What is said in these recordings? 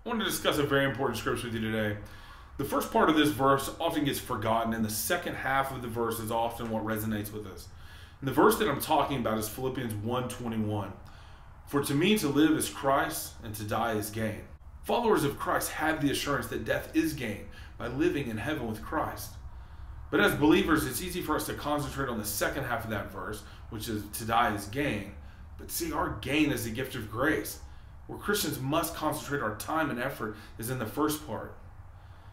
I want to discuss a very important scripture with you today. The first part of this verse often gets forgotten, and the second half of the verse is often what resonates with us. And the verse that I'm talking about is Philippians 1:21. For to me to live is Christ, and to die is gain. Followers of Christ have the assurance that death is gain by living in heaven with Christ. But as believers, it's easy for us to concentrate on the second half of that verse, which is to die is gain. But see, our gain is a gift of grace. Where Christians must concentrate our time and effort is in the first part.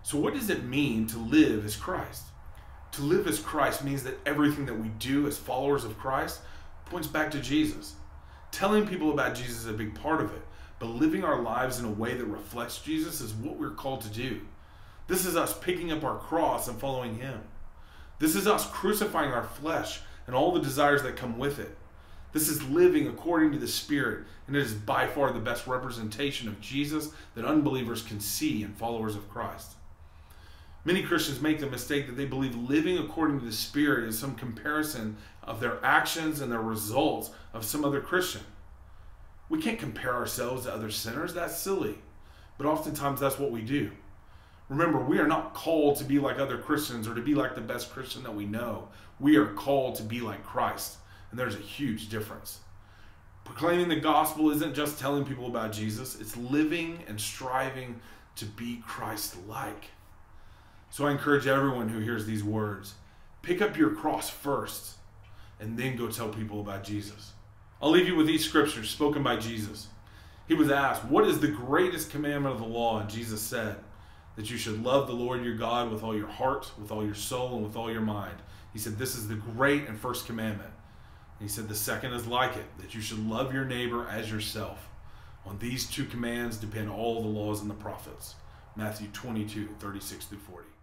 So what does it mean to live as Christ? To live as Christ means that everything that we do as followers of Christ points back to Jesus. Telling people about Jesus is a big part of it, but living our lives in a way that reflects Jesus is what we're called to do. This is us picking up our cross and following Him. This is us crucifying our flesh and all the desires that come with it. This is living according to the Spirit, and it is by far the best representation of Jesus that unbelievers can see in followers of Christ. Many Christians make the mistake that they believe living according to the Spirit is some comparison of their actions and their results of some other Christian. We can't compare ourselves to other sinners. That's silly. But oftentimes that's what we do. Remember, we are not called to be like other Christians or to be like the best Christian that we know. We are called to be like Christ. And there's a huge difference. Proclaiming the gospel isn't just telling people about Jesus. It's living and striving to be Christ-like. So I encourage everyone who hears these words, pick up your cross first and then go tell people about Jesus. I'll leave you with these scriptures spoken by Jesus. He was asked, what is the greatest commandment of the law? And Jesus said that you should love the Lord your God with all your heart, with all your soul, and with all your mind. He said this is the great and first commandment. And he said the second is like it, that you should love your neighbor as yourself. On these two commands depend all the laws and the prophets. Matthew 22:36-40.